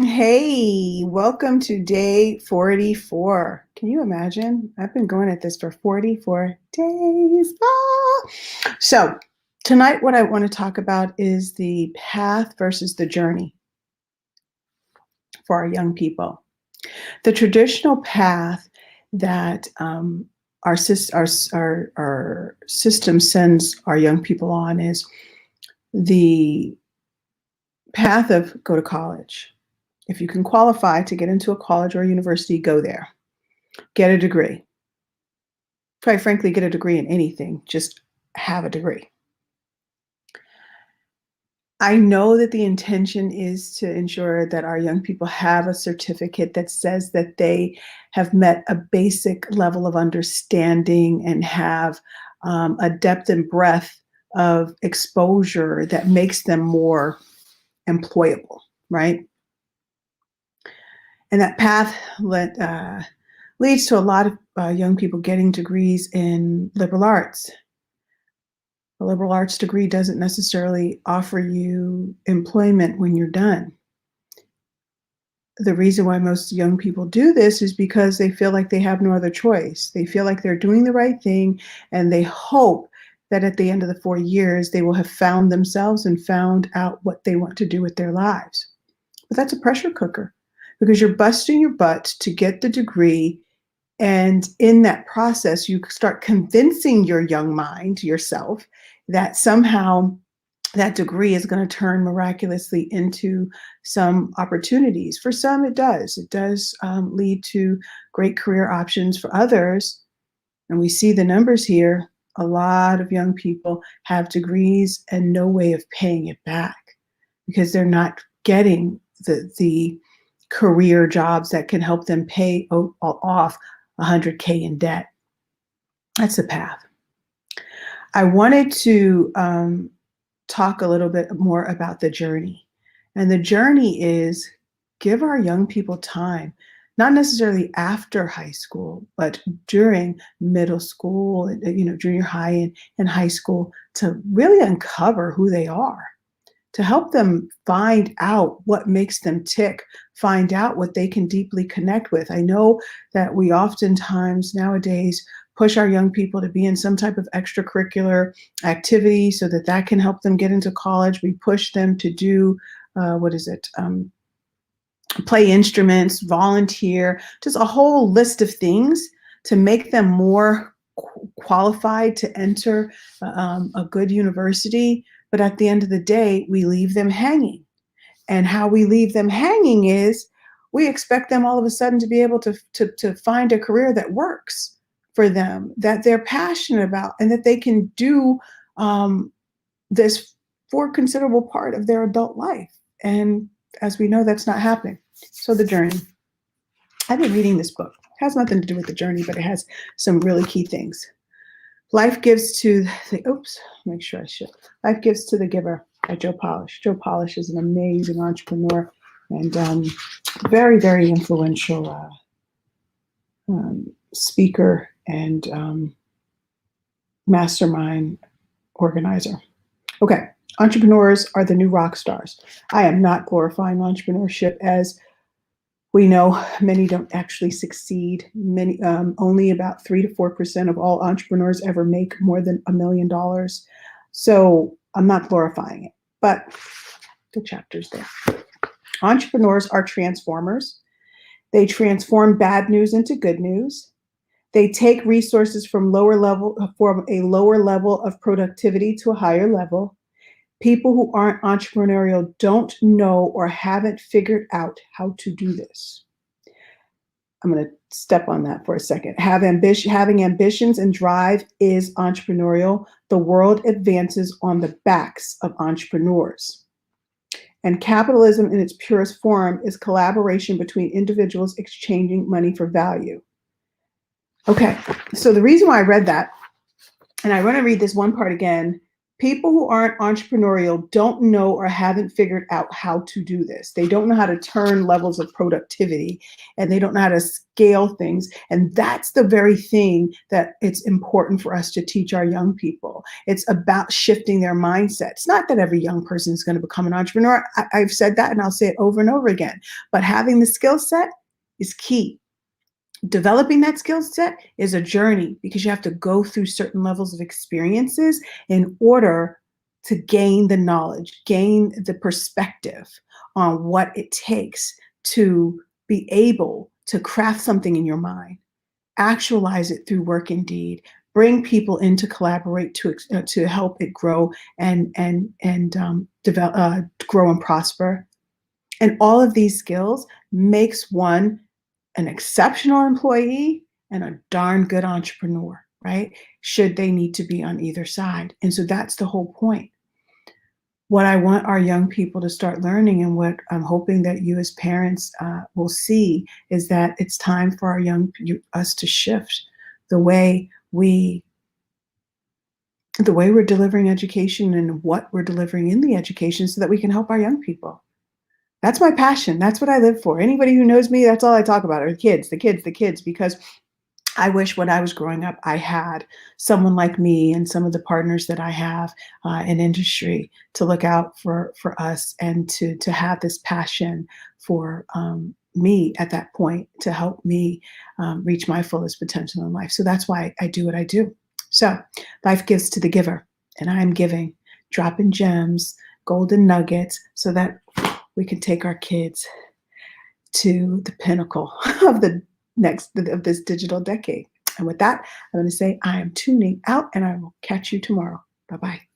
Hey, welcome to day 44. Can you imagine? I've been going at this for 44 days. So, tonight, what I want to talk about is the path versus the journey for our young people. The traditional path that our system sends our young people on is the path of go to college. If you can qualify to get into a college or a university, go there. Get a degree. Quite frankly, get a degree in anything, just have a degree. I know that the intention is to ensure that our young people have a certificate that says that they have met a basic level of understanding and have a depth and breadth of exposure that makes them more employable, right? And that path leads to a lot of young people getting degrees in liberal arts. A liberal arts degree doesn't necessarily offer you employment when you're done. The reason why most young people do this is because they feel like they have no other choice. They feel like they're doing the right thing, and they hope that at the end of the 4 years, they will have found themselves and found out what they want to do with their lives. But that's a pressure cooker because you're busting your butt to get the degree. And in that process, you start convincing your young mind, yourself, that somehow that degree is going to turn miraculously into some opportunities. For some, it does. It does lead to great career options. For others, and we see the numbers here, a lot of young people have degrees and no way of paying it back because they're not getting the career jobs that can help them pay off 100K in debt. That's the path. I wanted to talk a little bit more about the journey. And the journey is give our young people time, not necessarily after high school, but during middle school, junior high and high school, to really uncover who they are, to help them find out what makes them tick, find out what they can deeply connect with. I know that we oftentimes nowadays push our young people to be in some type of extracurricular activity so that that can help them get into college. We push them to do, play instruments, volunteer, just a whole list of things to make them more qualified to enter a good university. But at the end of the day, we leave them hanging. And how we leave them hanging is we expect them all of a sudden to be able to find a career that works for them, that they're passionate about, and that they can do this for a considerable part of their adult life. And as we know, that's not happening. So the journey. I've been reading this book. It has nothing to do with the journey, but it has some really key things. Life gives to Life gives to the giver by Joe Polish. Joe Polish is an amazing entrepreneur and very, very influential speaker and mastermind organizer. Okay, entrepreneurs are the new rock stars. I am not glorifying entrepreneurship. As we know, many don't actually succeed. Only about 3 to 4% of all entrepreneurs ever make more than $1 million. So I'm not glorifying it, but the chapter's there. Entrepreneurs are transformers. They transform bad news into good news. They take resources from a lower level of productivity to a higher level. People who aren't entrepreneurial don't know or haven't figured out how to do this. I'm going to step on that for a second. Having ambitions and drive is entrepreneurial. The world advances on the backs of entrepreneurs. And capitalism in its purest form is collaboration between individuals exchanging money for value. Okay, so the reason why I read that, and I want to read this one part again, People who aren't entrepreneurial don't know or haven't figured out how to do this. They don't know how to turn levels of productivity, and they don't know how to scale things. And that's the very thing that it's important for us to teach our young people. It's about shifting their mindset. It's not that every young person is going to become an entrepreneur. I've said that and I'll say it over and over again. But having the skill set is key. Developing that skill set is a journey because you have to go through certain levels of experiences in order to gain the knowledge, gain the perspective on what it takes to be able to craft something in your mind, actualize it through work and deed, bring people in to collaborate to help it grow and develop, grow and prosper. And all of these skills makes one an exceptional employee and a darn good entrepreneur, right? Should they need to be on either side. And so that's the whole point. What I want our young people to start learning, and what I'm hoping that you as parents will see, is that it's time for us to shift the way we're delivering education and what we're delivering in the education so that we can help our young people. That's my passion. That's what I live for. Anybody who knows me, that's all I talk about are the kids, the kids, the kids, because I wish when I was growing up, I had someone like me and some of the partners that I have in industry to look out for us and to have this passion for me at that point to help me reach my fullest potential in life. So that's why I do what I do. So life gives to the giver, and I am giving, dropping gems, golden nuggets, so that we can take our kids to the pinnacle of this digital decade. And with that, I'm going to say I am tuning out, and I will catch you tomorrow. Bye-bye.